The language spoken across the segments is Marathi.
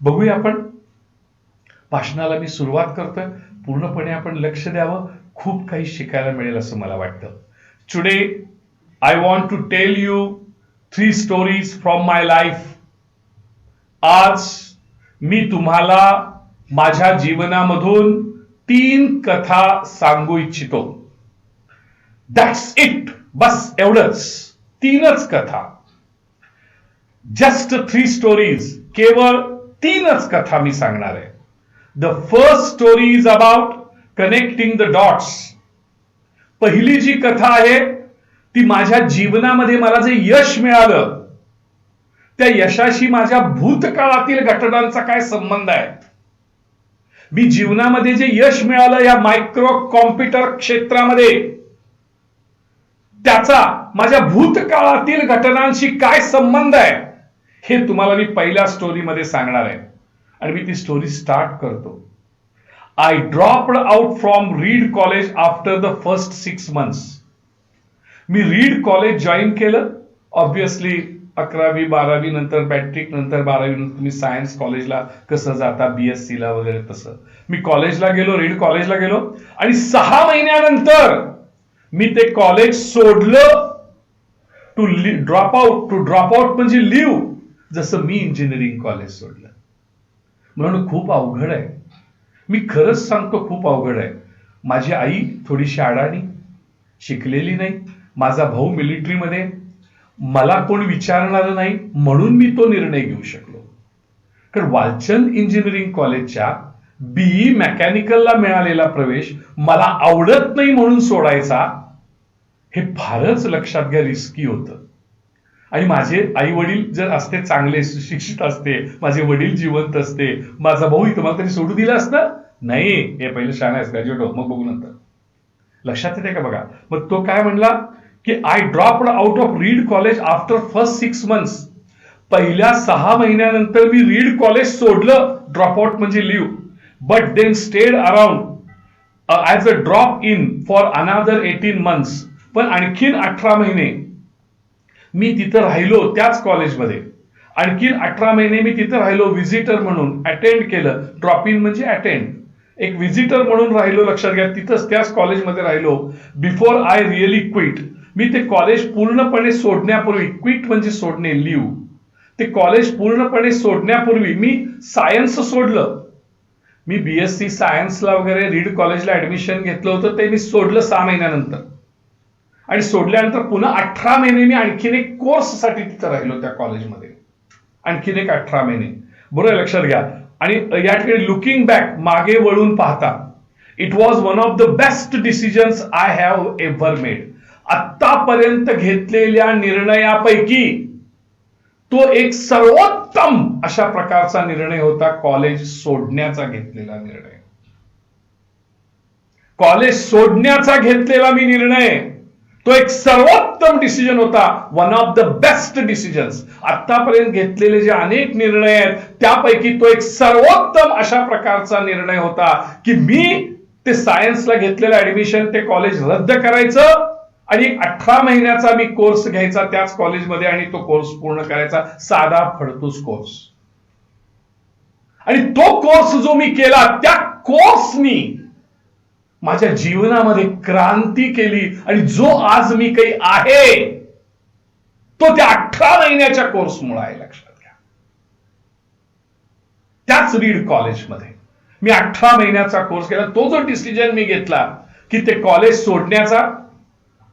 बघूया आपण. भाषणाला मी सुरुवात करतोय. पूर्णपणे आपण लक्ष द्यावं. खूप काही शिकायला मिळेल असं मला वाटतं. Today I want to tell you 3 stories from my life. आज मी तुम्हाला माझ्या जीवनामधून 3 कथा सांगू इच्छितो. That's it. बस एवढंच. 3च कथा. Just 3 stories. केवळ 3च कथा मी सांगणार आहे. The first story is about connecting the dots. पहिली जी कथा आहे ती माझ्या जीवनामध्ये मला जे यश मिळालं त्या यशाशी माझ्या भूतकाळातील घटनांचा काय संबंध आहे. मी जीवनामध्ये जे यश मिळालं या मायक्रो कॉम्प्युटर क्षेत्रामध्ये त्याचा माझ्या भूतकाळातील घटनांशी काय संबंध आहे हे तुम्हाला मी पहिल्या स्टोरीमध्ये सांगणार आहे. आणि मी ती स्टोरी स्टार्ट करतो. I dropped out from read college after the first 6 months. Me Reed college join केलं. ऑब्विसली 11वी 12वी नंतर मॅट्रिक नंतर 12वी नंतर तुम्ही सायन्स कॉलेजला कसं जाता BSc ला वगैरे तसं मी कॉलेजला गेलो. रीड कॉलेजला गेलो आणि 6 महिन्यानंतर मी ते कॉलेज सोडलं. टू ड्रॉप आउट म्हणजे लिव्ह. जसं मी इंजिनिअरिंग कॉलेज सोडलं. म्हणून खूप अवघड आहे. मी खरंच सांगतो खूप अवघड आहे. माझी आई थोडीशी अडाणी, शिकलेली नाही. माझा भाऊ मिलिटरीमध्ये. मला कोण विचारणार नाही म्हणून मी तो निर्णय घेऊ शकलो. कारण वालचंद इंजिनिअरिंग कॉलेजच्या BE मेकॅनिकलला मिळालेला प्रवेश मला आवडत नाही म्हणून सोडायचा हे फारच लक्षात घ्या रिस्की होतं. आणि माझे आई वडील जर असते चांगले सुशिक्षित असते, माझे वडील जिवंत असते, माझा भाऊ तुम्हाला तरी सोडू दिला असतं. नाही, हे पहिलं शाळा आहे, ग्रॅज्युएट हो, मग बघू नंतर. लक्षात येते का बघा. मग तो काय म्हणला की I dropped out of Reed college after first 6 months. पहिल्या 6 महिन्यानंतर मी रीड कॉलेज सोडलं. ड्रॉप आउट म्हणजे leave. But then stayed around as a drop in for another 18 months. पण आणखीन 18 महिने मी तिथं राहिलो त्याच कॉलेजमध्ये. आणखीन 18 महिने मी तिथं राहिलो व्हिजिटर म्हणून. अटेंड केलं. ड्रॉप इन म्हणजे अटेंड. एक व्हिजिटर म्हणून राहिलो. लक्षात घ्या. तिथंच त्याच कॉलेजमध्ये राहिलो. Before I really quit. मी ते कॉलेज पूर्णपणे सोडण्यापूर्वी, क्विट म्हणजे सोडणे, लिव्ह. ते कॉलेज पूर्णपणे सोडण्यापूर्वी मी सायन्स सोडलं. मी BSc सायन्सला वगैरे रीड कॉलेजला ऍडमिशन घेतलं होतं ते मी सोडलं 6 महिन्यानंतर. आणि सोडल्यानंतर पुन्हा 18 महिने मी आणखीन एक कोर्ससाठी तिथं राहिलो त्या कॉलेजमध्ये. आणखीन एक 18 महिने. बरोबर लक्षात घ्या. आणि या ठिकाणी लुकिंग बॅक, मागे वळून पाहता, it was one of the best decisions I have ever made. आतापर्यंत घेतलेल्या निर्णयापैकी तो एक सर्वोत्तम अशा प्रकारचा निर्णय होता. कॉलेज सोडण्याचा घेतलेला निर्णय. कॉलेज सोडण्याचा घेतलेला मी निर्णय तो एक सर्वोत्तम डिसिजन होता. One of the best decisions. आतापर्यंत घेतलेले जे अनेक निर्णय आहेत त्यापैकी तो एक सर्वोत्तम अशा प्रकारचा निर्णय होता की मी ते सायन्सला घेतलेलं ऍडमिशन ते कॉलेज रद्द करायचं आणि एक 18 महिन्याचा मी कोर्स घ्यायचा त्याच कॉलेजमध्ये आणि तो कोर्स पूर्ण करायचा. साधा फडतूस कोर्स. आणि तो कोर्स जो मी केला त्या कोर्सनी माझ्या जीवनामध्ये क्रांती केली. आणि जो आज मी काही आहे तो त्या 18 महिन्याच्या कोर्समुळे आहे. लक्षात घ्या. त्याच रीड कॉलेजमध्ये मी 18 महिन्याचा कोर्स केला. तो जो डिसिजन मी घेतला की ते कॉलेज सोडण्याचा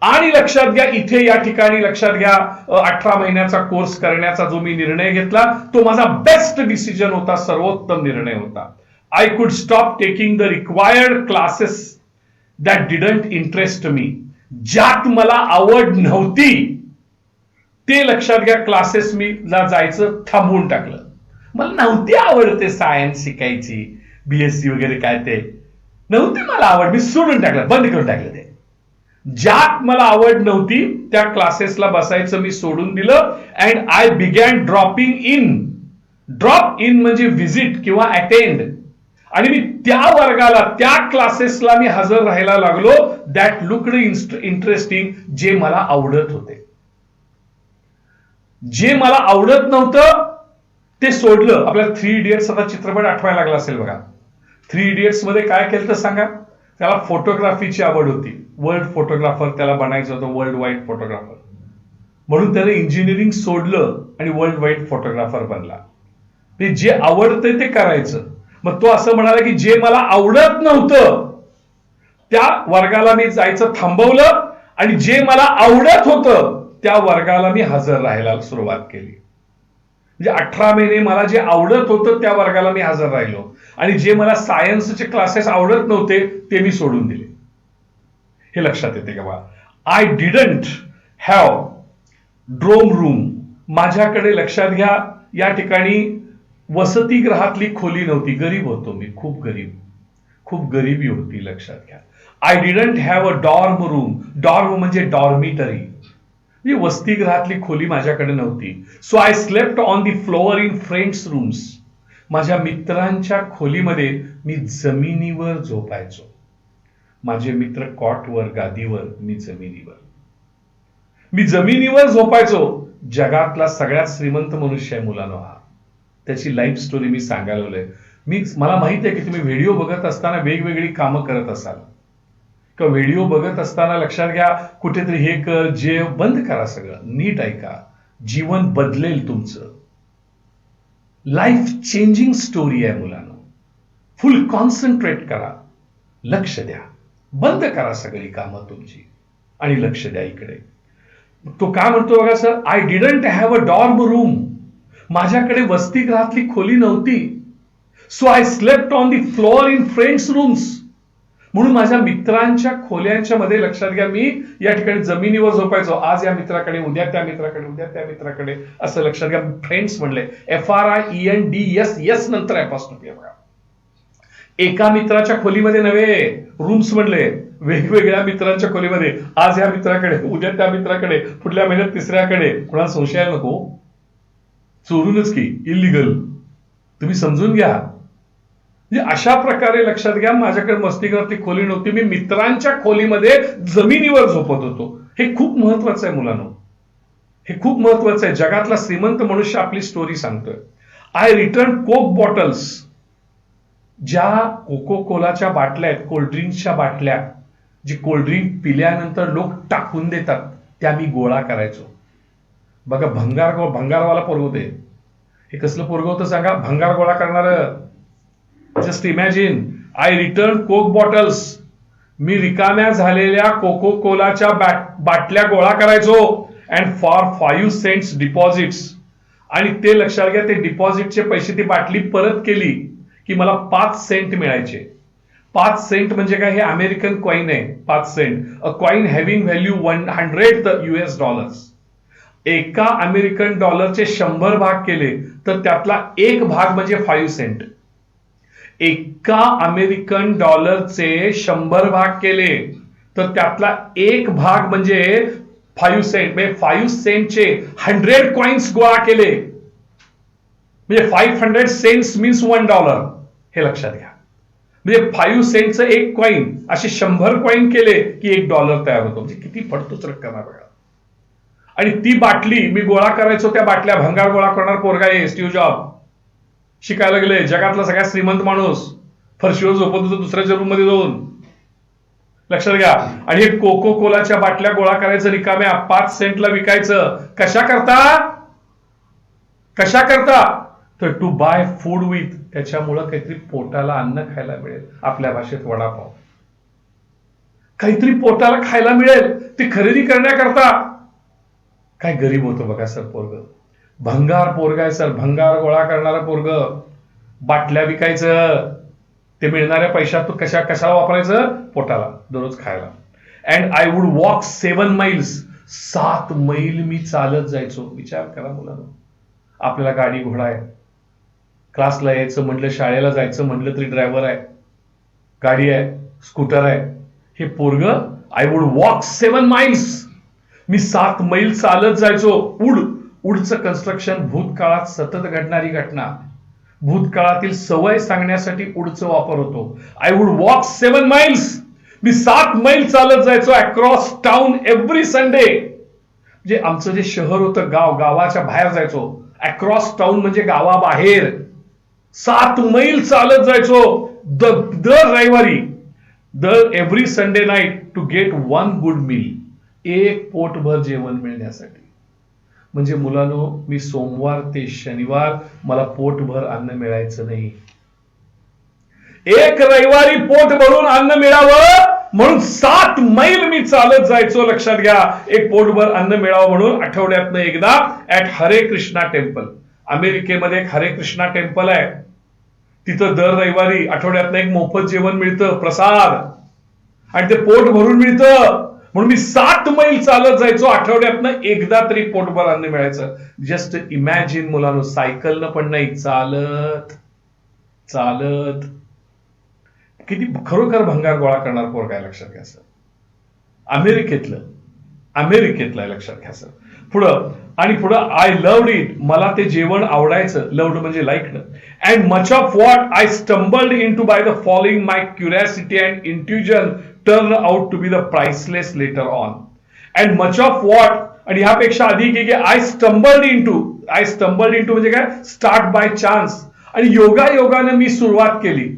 आणि लक्षात घ्या इथे या ठिकाणी लक्षात घ्या 18 महिन्याचा कोर्स करण्याचा जो मी निर्णय घेतला तो माझा बेस्ट डिसिजन होता. सर्वोत्तम निर्णय होता. I could stop taking the required classes that didn't interest me. ज्यात मला आवड नव्हती ते लक्षात घ्या क्लासेस मी जायचं थांबवून टाकलं. मला नव्हती आवड ते सायन्स शिकायची, BSc वगैरे काय ते नव्हती मला आवड. मी सोडून टाकलं, बंद करून टाकलं. ते ज्यात मला आवड नव्हती त्या क्लासेसला बसायचं मी सोडून दिलं. And I begin dropping in. Drop in म्हणजे व्हिजिट किंवा अटेंड. आणि मी त्या वर्गाला त्या क्लासेसला मी हजर राहायला लागलो. That looked interesting. जे मला आवडत होते. जे मला आवडत नव्हतं ते सोडलं. आपल्याला 3 इडियट्स आता चित्रपट आठवायला लागला असेल बघा. 3 इडियट्स मध्ये काय केलं तर सांगा. त्याला फोटोग्राफीची आवड होती. वर्ल्ड फोटोग्राफर त्याला बनायचं होतं, वर्ल्ड वाईड फोटोग्राफर. म्हणून त्याने इंजिनिअरिंग सोडलं आणि वर्ल्ड वाईड फोटोग्राफर बनला. ते जे आवडतं ते करायचं. मग तो असं म्हणाला की जे मला आवडत नव्हतं त्या वर्गाला मी जायचं थांबवलं आणि जे मला आवडत होतं त्या वर्गाला मी हजर राहायला सुरुवात केली. म्हणजे 18 महिने मला जे आवडत होतं त्या वर्गाला मी हजर राहिलो आणि जे मला सायन्सचे क्लासेस आवडत नव्हते ते मी सोडून दिले. हे लक्षात येते का बा. I didn't have dorm room. माझ्याकडे लक्षात घ्या या ठिकाणी वसतिगृहातली खोली नव्हती. गरीब होतो मी, खूप गरिबी होती. लक्षात घ्या. I didn't have a dorm room. Dorm म्हणजे डॉर्मिटरी, म्हणजे वसतिगृहातली खोली माझ्याकडे नव्हती. So I slept on the floor in friends rooms. माझ्या मित्रांच्या खोलीमध्ये मी जमिनीवर झोपायचो. माझे मित्र कॉटवर, गादीवर, मी जमिनीवर झोपायचो. जगातला सगळ्यात श्रीमंत मनुष्य आहे मुलांनो हा. त्याची लाईफ स्टोरी मी सांगायला मला माहिती आहे की तुम्ही व्हिडिओ बघत असताना वेगवेगळी कामं करत असाल किंवा व्हिडिओ बघत असताना लक्षात घ्या कुठेतरी हे कर, जे बंद करा, सगळं नीट ऐका. जीवन बदलेल तुमचं. लाईफ चेंजिंग स्टोरी आहे मुलांनो. फुल कॉन्सन्ट्रेट करा, लक्ष द्या, बंद करा सगळी कामं तुमची आणि लक्ष द्या इकडे. तो काय म्हणतो बघा sir. I didn't have a dorm room. माझ्याकडे वसतिगृहातली खोली नव्हती. So I slept on the floor in friends rooms. म्हणून माझ्या मित्रांच्या खोल्यांच्या मध्ये लक्षात घ्या मी या ठिकाणी जमिनीवर झोपायचो. आज या मित्राकडे, उद्या त्या मित्राकडे, उद्या त्या मित्राकडे, असं लक्षात घ्या. फ्रेंड्स म्हणले FRIENDS, यस नंतर अपोस्ट्रोफी आहे बघा. एका मित्राच्या खोलीमध्ये नव्हे, रूम्स म्हणले, वेगवेगळ्या मित्रांच्या खोलीमध्ये. आज या मित्राकडे, उद्या त्या मित्राकडे, पुढल्या महिन्यात तिसऱ्याकडे. कोणाला संशय नको, चोरूनच की, इलिगल. तुम्ही समजून घ्या. म्हणजे अशा प्रकारे लक्षात घ्या माझ्याकडे वसतिगृहातली खोली नव्हती. मी मित्रांच्या खोलीमध्ये जमिनीवर झोपत होतो. हे खूप महत्वाचं आहे मुलांनो, हे खूप महत्वाचं आहे. जगातला श्रीमंत मनुष्य आपली स्टोरी सांगतोय. I return coke bottles. ज्या कोको कोलाच्या बाटल्या आहेत, कोल्ड्रिंकच्या बाटल्या, जी कोल्ड्रिंक पिल्यानंतर लोक टाकून देतात, त्या मी गोळा करायचो. बघा भंगारवाला पोरग होते. हे कसलं पोरग होतं सांगा, भंगार गोळा करणार. Just imagine. I return coke bottles. मी रिकाम्या झालेल्या कोको कोलाच्या बाटल्या गोळा करायचो. And for 5 cents deposits. आणि ते लक्षात घ्या, ते डिपॉझिटचे पैसे ती बाटली परत केली की मला 5 सेंट मिळायचे. 5 सेंट म्हणजे काय, हे अमेरिकन कॉइन आहे. 5 cent, a coin having value $100. एका अमेरिकन डॉलरचे 100 भाग केले तर त्यातला एक भाग म्हणजे 5 सेंट. एका अमेरिकन डॉलरचे 100 भाग केले तर त्यातला एक भाग म्हणजे 5 सेंट. म्हणजे 5 सेंटचे 100 कॉइन्स गोळा केले म्हणजे 500 सेंट्स मीन्स $1. हे लक्षात घ्या. म्हणजे 5 सेंटचं एक कॉइन, असे 100 कॉइन केले की $1 तयार होतो. म्हणजे किती पडतोच रक्कम आहे बघा. आणि ती बाटली मी गोळा करायचो. त्या बाटल्या भंगार गोळा करणार पोरगा आहे स्टीव्ह जॉब. शिकायला गेले, जगातला सगळ्यात श्रीमंत माणूस. फरशीवर झोपत होतो दुसऱ्याच्या रूम मध्ये जाऊन. लक्षात घ्या. आणि हे कोको कोलाच्या बाटल्या गोळा करायचं रिकाम्या, 5 सेंटला विकायचं. कशा करता तर टू बाय फूड विथ. त्याच्यामुळं काहीतरी पोटाला अन्न खायला मिळेल. आपल्या भाषेत वडापाव. काहीतरी पोटाला खायला मिळेल ते खरेदी करण्याकरता. काय गरीब होतं बघा सर पोरग. भंगार पोरग आहे सर, भंगार गोळा करणारा पोरग. बाटल्या विकायचं, ते मिळणाऱ्या पैशात तो कशाला वापरायचं, पोटाला, दररोज खायला. And I would walk 7 miles. 7 मैल मी चालत जायचो. विचार करा मुलांनो. आपल्याला गाडी घोडा आहे, क्लासला यायचं म्हटलं, शाळेला जायचं म्हटलं तरी ड्रायव्हर आहे, गाडी आहे, स्कूटर आहे. हे पोरग आय वुड वॉक 7 miles. मी 7 मैल चालत जायचो. उडचं कन्स्ट्रक्शन भूतकाळात सतत घडणारी घटना. भूतकाळातील सवय सांगण्यासाठी उडचं वापर होतो. I would walk 7 miles. मी 7 मैल चालत जायचो अक्रॉस टाउन एव्हरी संडे. म्हणजे आमचं जे शहर होतं, गावाच्या बाहेर जायचो. अक्रॉस टाउन म्हणजे गावाबाहेर 7 मैल चालत जायचो दर रविवारी, दर every Sunday night to get 1 good meal, एक पोटभर जेवण मिळण्यासाठी. म्हणजे मुलांनो, मी सोमवार ते शनिवार मला पोटभर अन्न मिळायचं नाही. एक रविवारी पोट भरून अन्न मिळावं म्हणून 7 मैल मी चालत जायचो. लक्षात घ्या, एक पोटभर अन्न मिळावं म्हणून आठवड्यातनं एकदा ऍट हरे कृष्णा टेम्पल. अमेरिकेमध्ये एक हरे कृष्णा टेम्पल आहे, तिथं दर रविवारी आठवड्यातनं एक मोफत जेवण मिळतं, प्रसाद, आणि ते पोट भरून मिळतं. म्हणून मी 7 मैल चालत जायचो, आठवड्यातनं एकदा तरी पोटभर अन्न मिळायचं. जस्ट इमॅजिन मुलांनो, सायकलनं पण नाही, चालत चालत. किती खरोखर भंगार गोळा करणार पोरगा आहे, लक्षात घ्या सर. अमेरिकेतलं आहे, लक्षात घ्या सर. पुढं आय लव्ड इट, मला ते जेवण आवडायचं. लव्ड म्हणजे liked. And much of what I stumbled into by the following my curiosity and intuition turn out to be the priceless later on. And much of what, आणि ह्यापेक्षा अधिक आहे की आय स्टंबल्ड इन टू म्हणजे काय, स्टार्ट बाय चान्स. आणि योगायोगानं मी सुरुवात केली,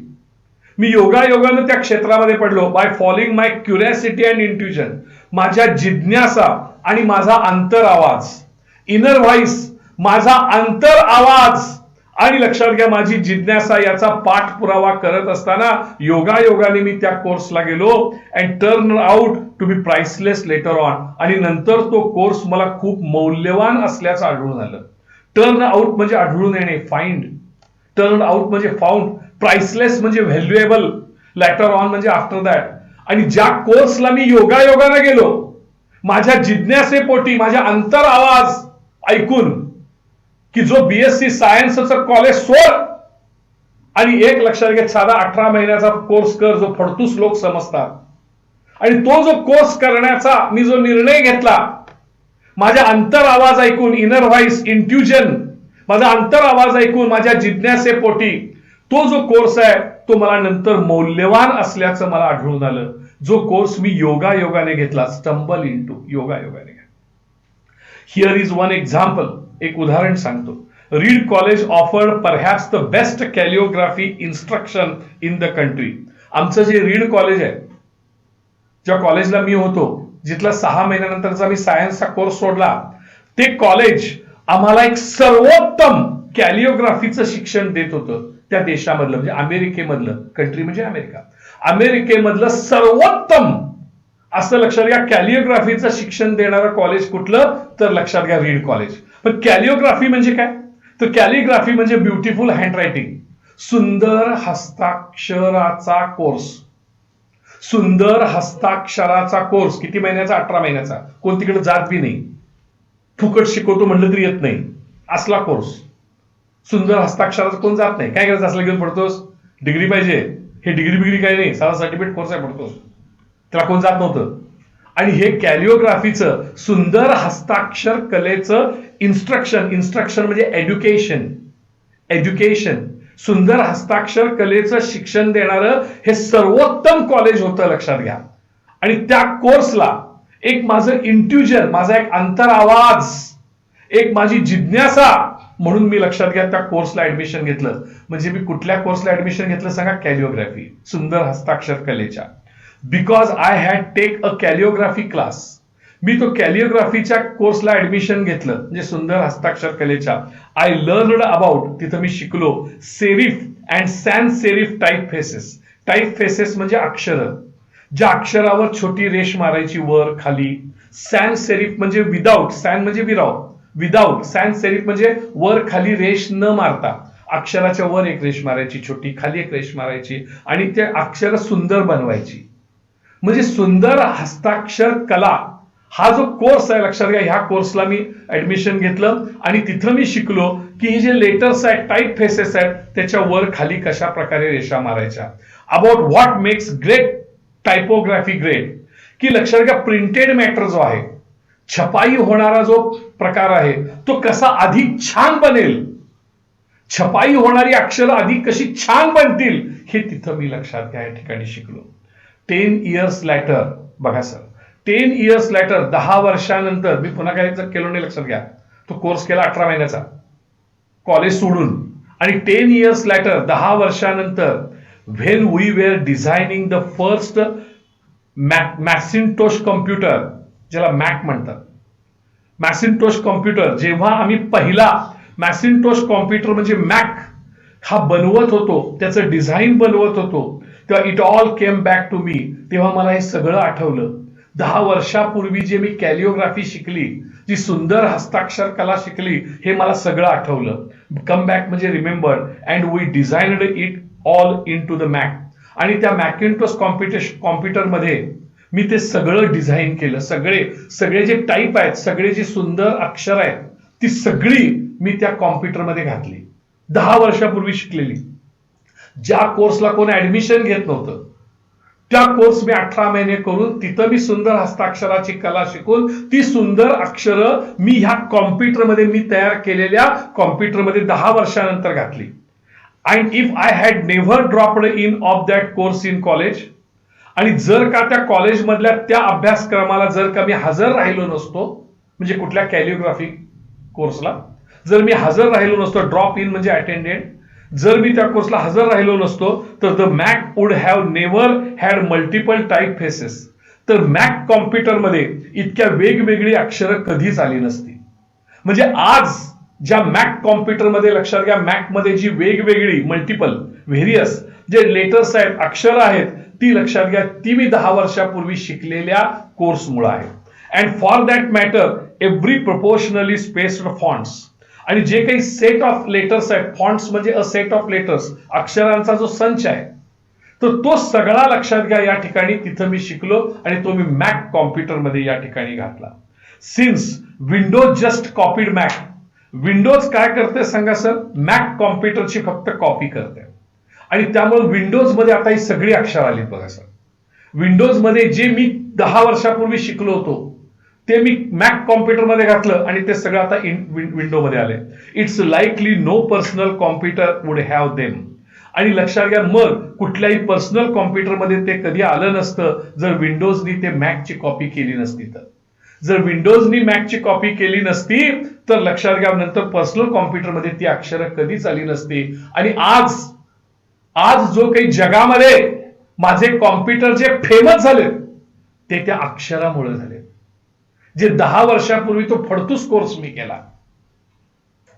मी योगायोगानं त्या क्षेत्रामध्ये पडलो. By following my curiosity and intuition, माझ्या जिज्ञासा आणि माझा अंतर आवाज, इनर व्हॉइस, माझा अंतर आवाज आणि लक्षात घ्या माझी जिज्ञासा याचा पाठपुरावा करत असताना योगायोगाने मी त्या कोर्सला गेलो. And turn out to be priceless later on, आणि नंतर तो कोर्स मला खूप मौल्यवान असल्याचं आढळून आलं. टर्न आउट म्हणजे आढळून येणे, फाइंड. टर्न आउट म्हणजे फाउंड. प्राइसलेस म्हणजे व्हॅल्युएबल. लेटर ऑन म्हणजे आफ्टर दॅट. आणि ज्या कोर्सला मी योगायोगाने गेलो, माझ्या जिज्ञासेपोटी, माझ्या अंतर आवाज ऐकून, की जो बीएससी सायन्सचं कॉलेज सोड आणि एक लक्षात घ्या साधा 18 महिन्याचा कोर्स कर, जो फडतूस लोक समजतात. आणि तो जो कोर्स करण्याचा मी जो निर्णय घेतला, माझ्या अंतर आवाज ऐकून, इनर व्हॉइस, इंट्युजन, माझा अंतर आवाज ऐकून, माझ्या जिज्ञासेपोटी, तो जो कोर्स आहे तो मला नंतर मौल्यवान असल्याचं मला आढळून आलं. जो कोर्स मी योगायोगाने घेतला, स्टंबल इन टू, योगायोगाने. हिअर इज वन एक्झाम्पल, एक उदाहरण सांगतो. Reed college offered perhaps the best calligraphy instruction in the country. आमचं जे रीड कॉलेज आहे, ज्या कॉलेजला मी होतो, जिथला 6 महिन्यानंतरचा मी सायन्सचा कोर्स सोडला, ते कॉलेज आम्हाला एक सर्वोत्तम कॅलिओग्राफीचं शिक्षण देत होतं. त्या देशामधलं म्हणजे अमेरिकेमधलं, कंट्री म्हणजे अमेरिकेमधलं सर्वोत्तम असं लक्षात घ्या कॅलिओग्राफीचं शिक्षण देणारं कॉलेज कुठलं, तर लक्षात घ्या रीड कॉलेज. पण कॅलिओग्राफी म्हणजे काय, तर कॅलिग्राफी म्हणजे ब्युटिफुल हँडरायटिंग, सुंदर हस्ताक्षराचा कोर्स. सुंदर हस्ताक्षराचा कोर्स किती महिन्याचा, 18 महिन्याचा. कोण तिकडे जात बी नाही, फुकट शिकवतो म्हटलं तरी येत नाही असला कोर्स. सुंदर हस्ताक्षराचं कोण जात नाही, काय करायचं असलं घेऊन पडतोस, डिग्री पाहिजे, हे डिग्री बिग्री काही नाही, साधा सर्टिफिकेट कोर्स आहे, पडतोस, त्याला कोण जात नव्हतं. आणि हे कॅलिओग्राफीचं, सुंदर हस्ताक्षर कलेचं इन्स्ट्रक्शन म्हणजे एज्युकेशन, सुंदर हस्ताक्षर कलेचं शिक्षण देणारं हे सर्वोत्तम कॉलेज होतं, लक्षात घ्या. आणि त्या कोर्सला एक माझं इंट्युजन, माझा एक अंतर आवाज, एक माझी जिज्ञासा म्हणून मी लक्षात घ्या त्या कोर्सला ऍडमिशन घेतलं. म्हणजे मी कुठल्या कोर्सला ऍडमिशन घेतलं सांगा, कॅलिओग्राफी, सुंदर हस्ताक्षर कलेच्या. Because I had take a calligraphy class. मी तो कॅलिओग्राफीच्या कोर्सला ऍडमिशन घेतलं, म्हणजे सुंदर हस्ताक्षर कलेच्या. आय लर्नड अबाउट, तिथं मी शिकलो, serif and sans serif type faces. Type faces म्हणजे अक्षर, ज्या अक्षरावर छोटी रेष मारायची वर खाली. सॅन्स सेरिफ म्हणजे विदाउट, सॅन म्हणजे विदाउट, सॅन्स सेरिफ म्हणजे वर खाली रेष न मारता, अक्षराच्या वर एक रेष मारायची छोटी, खाली एक रेष मारायची, आणि ते अक्षर सुंदर बनवायची. म्हणजे सुंदर हस्ताक्षर कला हा जो कोर्स आहे, लक्षात घ्या, ह्या कोर्सला मी ऍडमिशन घेतलं. आणि तिथं मी शिकलो की हे जे लेटर्स आहेत, टाईप फेसेस आहेत, त्याच्या वर खाली कशा प्रकारे रेषा मारायच्या. About what makes great typography great, की लक्षात घ्या प्रिंटेड मॅटर जो आहे, छपाई होणारा जो प्रकार आहे, तो कसा अधिक छान बनेल, छपाई होणारी अक्षरं अधिक कशी छान बनतील, हे तिथं मी लक्षात घ्या या ठिकाणी शिकलो. 10 इयर्स लॅटर, बघा सर, 10 इयर्स लॅटर, 10 वर्षानंतर मी पुन्हा काय केलं नाही, लक्षात घ्या. तो कोर्स केला 18 महिन्याचा. कॉलेज सोडून आणि 10 years later 10 वर्षानंतर when we were designing the first Macintosh computer, ज्याला मॅक म्हणतात, मॅसिंटोश कॉम्प्युटर, जेव्हा आम्ही पहिला मॅसिंटोश कॉम्प्युटर म्हणजे मॅक हा बनवत होतो, त्याचं डिझाईन बनवत होतो, तेव्हा it all came back to me. तेव्हा मला हे सगळं आठवलं. 10 वर्षापूर्वी जे मी कॅलिओग्राफी शिकली, जी सुंदर हस्ताक्षर कला शिकली, हे मला सगळं आठवलं. कम बॅक म्हणजे remember and we designed it all in to the Mac. आणि त्या मॅकिंटोश कॉम्प्युटरमध्ये मी ते सगळं डिझाईन केलं. सगळे जे टाईप आहेत, सगळे जे सुंदर अक्षर आहेत, ती सगळी मी त्या कॉम्प्युटरमध्ये घातली. 10 वर्षापूर्वी शिकलेली. ज्या कोर्सला कोण ऍडमिशन घेत नव्हतं, त्या कोर्स मी 18 महिने करून तिथं मी सुंदर हस्ताक्षराची कला शिकून ती सुंदर अक्षरं मी ह्या कॉम्प्युटरमध्ये, मी तयार केलेल्या कॉम्प्युटरमध्ये 10 वर्षानंतर घातली. And if I had never dropped in of that course in college, आणि जर का त्या कॉलेजमधल्या त्या अभ्यासक्रमाला जर का मी हजर राहिलो नसतो, म्हणजे कुठल्या कॅलिओग्राफी कोर्सला जर मी हजर राहिलो नसतो, ड्रॉप इन म्हणजे अटेंडेड, जर मी त्या कोर्सला हजर राहिलो नसतो, तर the Mac would have never had multiple type faces. तर मॅक कॉम्प्युटरमध्ये इतक्या वेगवेगळी अक्षरं कधीच आली नसती. म्हणजे आज ज्या मॅक कॉम्प्युटरमध्ये, लक्षात घ्या, मॅकमध्ये जी वेगवेगळी मल्टिपल व्हेरियस जे लेटर्स आहेत, अक्षरं आहेत, ती लक्षात घ्या, ती मी 10 वर्षापूर्वी शिकलेल्या कोर्समुळे आहे. And for that matter every proportionally spaced fonts, आणि जे काही सेट ऑफ लेटर्स आहेत, फॉन्ट्स म्हणजे अ सेट ऑफ लेटर्स, अक्षरांचा जो संच आहे, तर तो सगळा लक्षात घ्या या ठिकाणी तिथं मी शिकलो आणि तो मी मॅक कॉम्प्युटरमध्ये या ठिकाणी घातला. Since Windows just copied Mac, Windows काय करते सांगा सर, मॅक कॉम्प्युटरची फक्त कॉपी करते. आणि त्यामुळे विंडोजमध्ये आता ही सगळी अक्षर आली बघा सर. विंडोजमध्ये जे मी 10 वर्षापूर्वी शिकलो होतो ते मी मॅक कॉम्प्युटरमध्ये घातलं आणि ते सगळं आता विंडोमध्ये आले. It's likely no personal computer would have them. आणि लक्षात घ्या, मग कुठल्याही पर्सनल कॉम्प्युटरमध्ये ते कधी आलं नसतं जर विंडोजनी ते मॅकची कॉपी केली नसती. तर जर विंडोजनी मॅकची कॉपी केली नसती तर लक्षात घ्या, नंतर पर्सनल कॉम्प्युटरमध्ये ती अक्षरं कधीच आली नसती. आणि आज जो काही जगामध्ये माझे कॉम्प्युटर जे फेमस झाले ते त्या अक्षरामुळे झाले. जे 10 वर्षापूर्वी तो फडतूस कोर्स मी केला,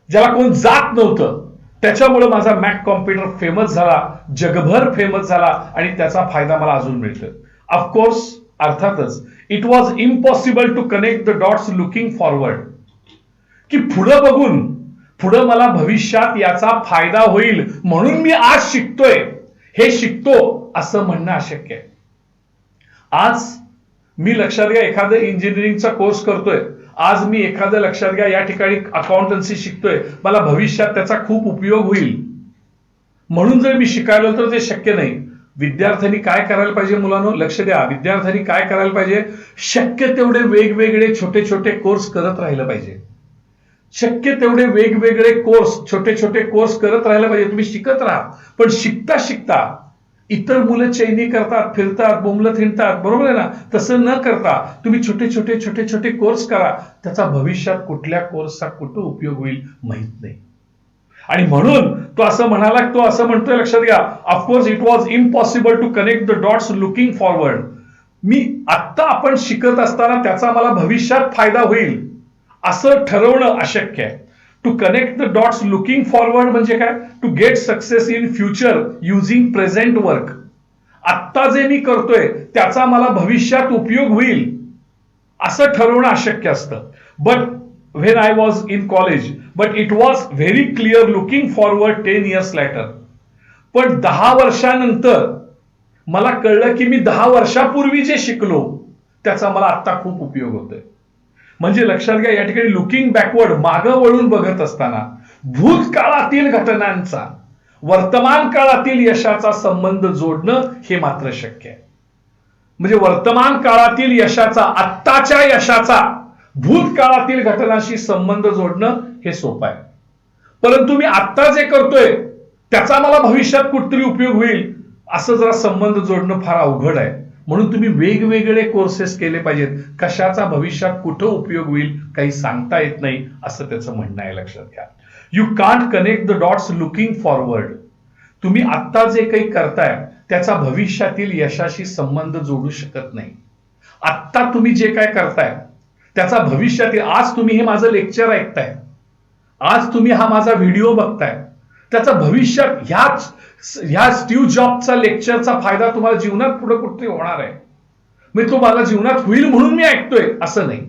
ज्याला कोण जात नव्हतं, त्याच्यामुळे माझा मॅक कॉम्प्युटर फेमस झाला, जगभर फेमस झाला आणि त्याचा फायदा मला अजून मिळतोय. ऑफकोर्स, अर्थातच, it was impossible to connect the dots looking forward, की पुढं बघून, पुढं मला भविष्यात याचा फायदा होईल म्हणून मी आज शिकतोय, हे शिकतो असं म्हणणं अशक्य आहे. आज मी लक्षात घ्या एखादं इंजिनिअरिंगचा कोर्स करतोय, आज मी एखादं लक्षात घ्या या ठिकाणी अकाउंटन्सी शिकतोय, मला भविष्यात त्याचा खूप उपयोग होईल म्हणून जर मी शिकायलो तर ते शक्य नाही. विद्यार्थ्यांनी काय करायला पाहिजे मुलांनो, लक्ष द्या, विद्यार्थ्यांनी काय करायला पाहिजे, शक्य तेवढे वेगवेगळे छोटे छोटे कोर्स करत राहिलं पाहिजे. शक्य तेवढे वेगवेगळे कोर्स, छोटे छोटे कोर्स करत राहिलं पाहिजे. तुम्ही शिकत राहा, पण शिकता शिकता इतर मुलं चैनी करतात, फिरतात, बोंबलत हिंडतात, बरोबर आहे ना, तसं न करता तुम्ही छोटे छोटे कोर्स करा. त्याचा भविष्यात कुठल्या कोर्सचा कुठं उपयोग होईल माहित नाही. आणि म्हणून तो असं म्हणाला, तो असं म्हणतोय, लक्षात घ्या, of course it was impossible to connect the dots looking forward. मी आत्ता आपण शिकत असताना त्याचा मला भविष्यात फायदा होईल असं ठरवणं अशक्य आहे. To connect the dots looking forward म्हणजे काय, to get success in future using present work. आत्ता जे मी करतोय त्याचा मला भविष्यात उपयोग होईल असं ठरवणं अशक्य असतं. But when I was in college, but it was very clear looking forward 10 years later. पण 10 वर्षानंतर मला कळलं की मी 10 वर्षापूर्वी जे शिकलो त्याचा मला आत्ता खूप उपयोग होतोय. म्हणजे लक्षात घ्या, या ठिकाणी लुकिंग बॅकवर्ड, मागं वळून बघत असताना भूतकाळातील घटनांचा वर्तमान काळातील यशाचा संबंध जोडणं हे मात्र शक्य आहे. म्हणजे वर्तमान काळातील यशाचा, आत्ताच्या यशाचा भूतकाळातील घटनांशी संबंध जोडणं हे सोपं आहे. परंतु मी आत्ता जे करतोय त्याचा मला भविष्यात कुठतरी उपयोग होईल असं जरा संबंध जोडणं फार अवघड आहे. म्हणून तुम्ही वेगवेगळे कोर्सेस केले पाहिजेत. कशाचा भविष्यात कुठं उपयोग होईल काही सांगता येत नाही असं त्याचं म्हणणं आहे, लक्षात घ्या. You can't connect the dots looking forward. तुम्ही आत्ता जे काही करताय त्याचा भविष्यातील यशाशी संबंध जोडू शकत नाही. आत्ता तुम्ही जे काय करताय त्याचा भविष्यातील, आज तुम्ही हे माझं लेक्चर ऐकताय, आज तुम्ही हा माझा व्हिडिओ बघताय, त्याचा भविष्यात ह्या स्टीव्ह जॉबचा लेक्चरचा फायदा तुम्हाला जीवनात पुढे कुठे होणार आहे. मी तो मला जीवनात होईल म्हणून मी ऐकतोय असं नाही.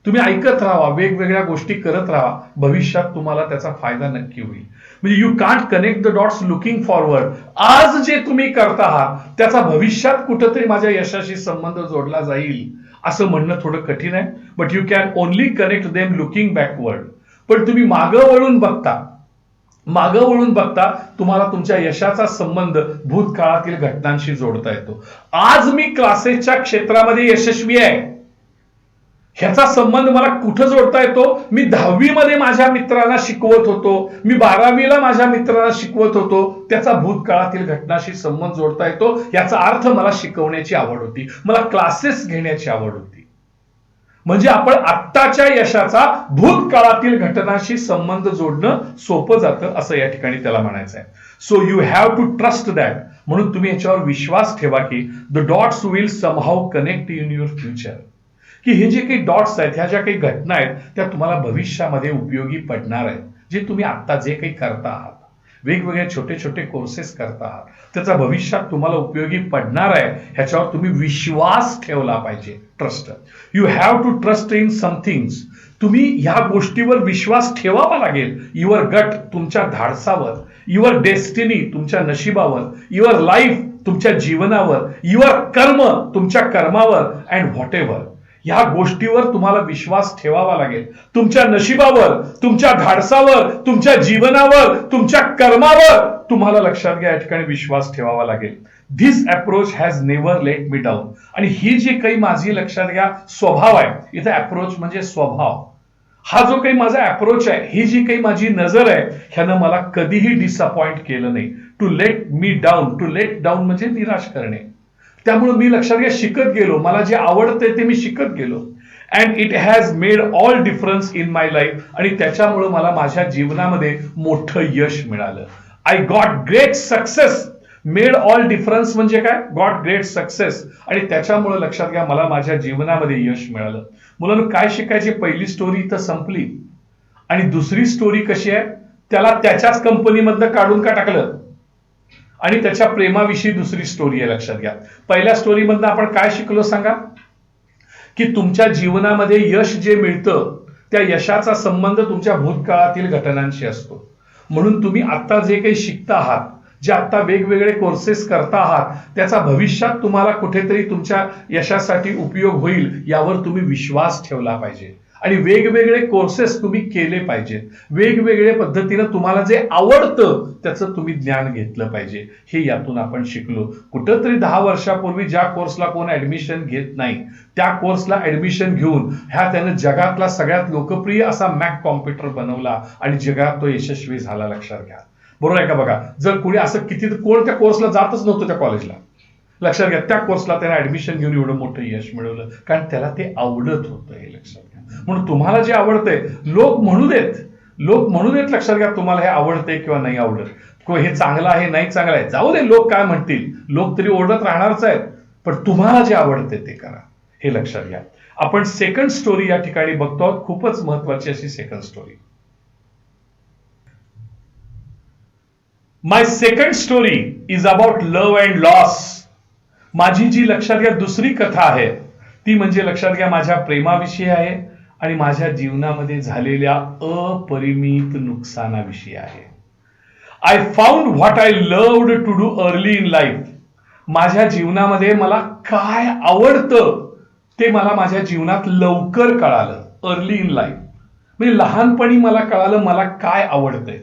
तुम्ही ऐकत राहा, वेगवेगळ्या गोष्टी करत राहा, भविष्यात तुम्हाला त्याचा फायदा नक्की होईल. म्हणजे you can't connect the dots looking forward. आज जे तुम्ही करता आहात त्याचा भविष्यात कुठेतरी माझ्या यशाशी संबंध जोडला जाईल असं म्हणणं थोडं कठीण आहे. But you can only connect them looking backward. पण तुम्ही मागं वळून बघता तुम्हाला तुमच्या यशाचा संबंध भूतकाळातील घटनांशी जोडता येतो. आज मी क्लासेसच्या क्षेत्रामध्ये यशस्वी आहे, ह्याचा संबंध मला कुठं जोडता येतो? मी 10वी मध्ये माझ्या मित्रांना शिकवत होतो, मी 12वीला माझ्या मित्रांना शिकवत होतो, त्याचा भूतकाळातील घटनाशी संबंध जोडता येतो. याचा अर्थ मला शिकवण्याची आवड होती, मला क्लासेस घेण्याची आवड होती. म्हणजे आपण आत्ताच्या यशाचा भूतकाळातील घटनाशी संबंध जोडणं सोपं जातं असं या ठिकाणी त्याला म्हणायचं आहे. So you have to trust that. म्हणून तुम्ही याच्यावर विश्वास ठेवा की the dots will somehow connect in your future. की हे जे काही डॉट्स आहेत, ह्या ज्या काही घटना आहेत त्या तुम्हाला भविष्यामध्ये उपयोगी पडणार आहेत. जे तुम्ही आत्ता जे काही करता आहात, वेगवेगळे छोटे छोटे कोर्सेस करता आहात, त्याचा भविष्यात तुम्हाला उपयोगी पडणार आहे, ह्याच्यावर तुम्ही विश्वास ठेवला पाहिजे. Trust. You have to trust in somethings. तुम्ही ह्या गोष्टीवर विश्वास ठेवावा लागेल. युअर गट, तुमच्या धाडसावर. युअर डेस्टिनी, तुमच्या नशिबावर. युअर लाईफ, तुमच्या जीवनावर. युअर कर्म, तुमच्या कर्मावर. अँड व्हॉट एव्हर, ह्या गोष्टीवर तुम्हाला विश्वास ठेवावा लागेल. तुमच्या नशिबावर, तुमच्या धाडसावर, तुमच्या जीवनावर, तुमच्या कर्मावर तुम्हाला लक्षात घ्या या ठिकाणी विश्वास ठेवावा लागेल. This approach has never late me down. आणि ही जी काही माझी लक्षात घ्या स्वभाव आहे, इथे अप्रोच म्हणजे स्वभाव, हा जो काही माझा अप्रोच आहे, ही जी काही माझी नजर आहे, ह्यानं मला कधीही डिसअपॉइंट केलं नाही. To let me down, to let down म्हणजे निराश करणे. त्यामुळे मी लक्षात घ्या शिकत गेलो, मला जे आवडतंय ते मी शिकत गेलो. And it has made all difference in my life. आणि त्याच्यामुळे मला माझ्या जीवनामध्ये मोठं यश मिळालं. I got great success. Made all difference म्हणजे काय? Got great success. आणि त्याच्यामुळे लक्षात घ्या मला माझ्या जीवनामध्ये यश मिळालं. मुलांना काय शिकायची? पहिली स्टोरी इथं संपली. आणि दुसरी स्टोरी कशी आहे? त्याला त्याच्याच कंपनीमधनं काढून का टाकलं आणि त्याच्या प्रेमाविषयी दुसरी स्टोरी आहे. लक्षात घ्या पहिल्या स्टोरीमधनं आपण काय शिकलो सांगा? की तुमच्या जीवनामध्ये यश जे मिळतं त्या यशाचा संबंध तुमच्या भूतकाळातील घटनांशी असतो. म्हणून तुम्ही आता जे काही शिकता आहात, जे आता वेगवेगळे कोर्सेस करता आहात, त्याचा भविष्यात तुम्हाला कुठेतरी तुमच्या यशासाठी उपयोग होईल यावर तुम्ही विश्वास ठेवला पाहिजे. आणि वेगवेगळे कोर्सेस तुम्ही केले पाहिजेत. वेगवेगळ्या पद्धतीनं तुम्हाला जे आवडतं त्याचं तुम्ही ज्ञान घेतलं पाहिजे. हे यातून आपण शिकलो. कुठंतरी 10 वर्षापूर्वी ज्या कोर्सला कोण ऍडमिशन घेत नाही त्या कोर्सला ऍडमिशन घेऊन त्यानं जगातला सगळ्यात लोकप्रिय असा मॅक कॉम्प्युटर बनवला आणि जगात तो यशस्वी झाला. लक्षात घ्या. बरोबर आहे का? बघा, जर कोणी असं कोण त्या कोर्सला जातच नव्हतं त्या कॉलेजला, लक्षात घ्या त्या कोर्सला त्याने ऍडमिशन घेऊन एवढं मोठं यश मिळवलं, कारण त्याला ते आवडत होतं. हे लक्षात घ्या. म्हणून तुम्हाला जे आवडतंय लोक म्हणू देत, लक्षात घ्या तुम्हाला हे आवडतंय किंवा नाही आवडत, किंवा हे चांगलं आहे नाही चांगलं आहे, जाऊ दे लोक काय म्हणतील, लोक तरी ओरडत राहणारच आहेत. पण तुम्हाला जे आवडतंय ते करा. हे लक्षात घ्या. आपण सेकंड स्टोरी या ठिकाणी बघतो आहोत. खूपच महत्वाची अशी second story. My second story is about love and loss. माझी जी लक्षात घ्या दुसरी कथा आहे ती म्हणजे लक्षात घ्या माझ्या प्रेमाविषयी आहे आणि माझ्या जीवनामध्ये झालेल्या अपरिमित नुकसानाविषयी आहे. I found what I loved to do early in life. माझ्या जीवनामध्ये मला काय आवडतं ते मला माझ्या जीवनात लवकर कळालं. अर्ली इन लाईफ म्हणजे लहानपणी मला कळालं मला काय आवडतंय.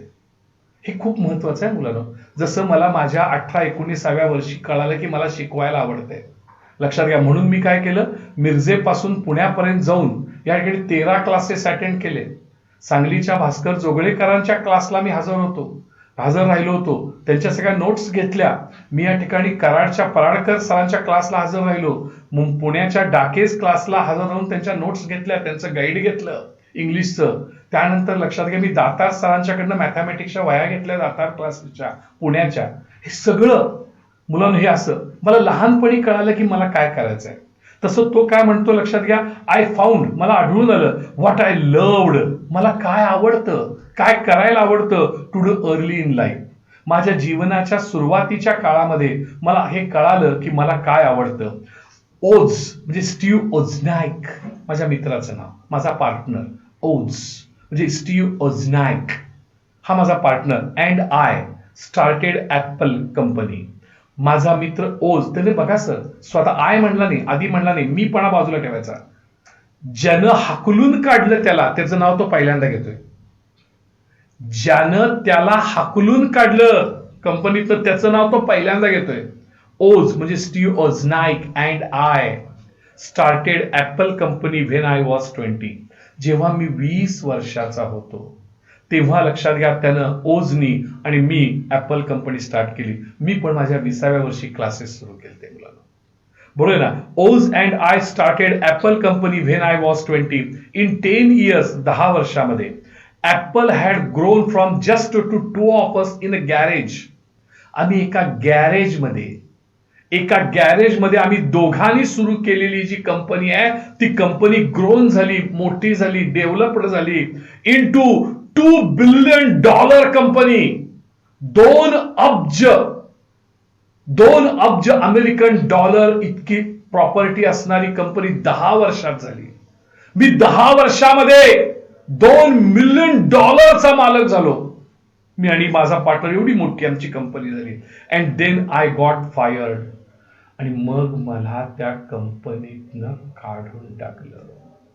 हे खूप महत्वाचं आहे मुलांनो. जसं मला माझ्या 18-19व्या वर्षी कळालं की मला शिकवायला आवडतंय. लक्षात घ्या. म्हणून मी काय केलं, मिरजेपासून पुण्यापर्यंत जाऊन या ठिकाणी 13 क्लासेस अटेंड केले. सांगलीच्या भास्कर जोगळेकरांच्या क्लासला मी हजर राहिलो होतो. त्यांच्या सगळ्या नोट्स घेतल्या. मी या ठिकाणी कराडच्या पराडकर सरांच्या क्लासला हजर राहिलो. पुण्याच्या डाकेज क्लासला हजर राहून त्यांच्या नोट्स घेतल्या, त्यांचं गाईड घेतलं. इंग्लिशचं. त्यानंतर लक्षात घ्या, मी दातार सरांच्याकडनं मॅथमॅटिक्सच्या वह्या घेतल्या, दातार क्लासच्या पुण्याच्या. हे सगळं मुलांना हे असं मला लहानपणी कळालं की मला काय करायचंय. तसं तो काय म्हणतो लक्षात घ्या, आय फाउंड, मला आढळून आलं व्हॉट आय लव्ड, मला काय आवडतं, काय करायला आवडतं to do early in life. माझ्या जीवनाच्या सुरुवातीच्या काळामध्ये मला हे कळालं की मला काय आवडतं. ओझ म्हणजे स्टीव्ह ओझनाईक माझ्या मित्राचं नाव, माझा पार्टनर. ओझ म्हणजे स्टीव्ह ओझनाईक हा माझा partner. And I started Apple company. माझा मित्र ओझ, त्याने बघा सर स्वतः आय म्हणला नाही, आधी म्हणला नाही, मी पणा बाजूला ठेवायचा. ज्यानं हाकलून काढलं त्याला, त्याचं नाव तो पहिल्यांदा घेतोय. ज्यानं त्याला हाकलून काढलं कंपनीचं, त्याचं नाव तो पहिल्यांदा घेतोय. ओझ म्हणजे Steve Wozniak and I started Apple company when I was 20. जेव्हा मी 20 वर्षाचा होतो तेव्हा लक्षात घ्या त्यानं, ओझनी आणि मी ऍपल कंपनी स्टार्ट केली. मी पण माझ्या 20व्या वर्षी क्लासेस सुरू केले ते मुलांना. बरोबर ना. Woz and I started Apple company when I was 20. In 10 years 10 वर्षामध्ये Apple had grown from just to 2 of us in a garage. आम्ही एका गॅरेजमध्ये आम्ही दोघांनी सुरू केलेली जी कंपनी आहे ती कंपनी ग्रोन झाली, मोठी झाली, डेव्हलप्ड झाली इन टू $2 billion कंपनी. 2 अब्ज अमेरिकन डॉलर इतकी प्रॉपर्टी असणारी कंपनी 10 वर्षात झाली. मी 10 वर्षामध्ये $2 million मालक झालो. मी आणि माझा पार्टनर, एवढी मोठी आमची कंपनी झाली. And then I got fired. आणि मग मला त्या कंपनीतनं काढून टाकलं.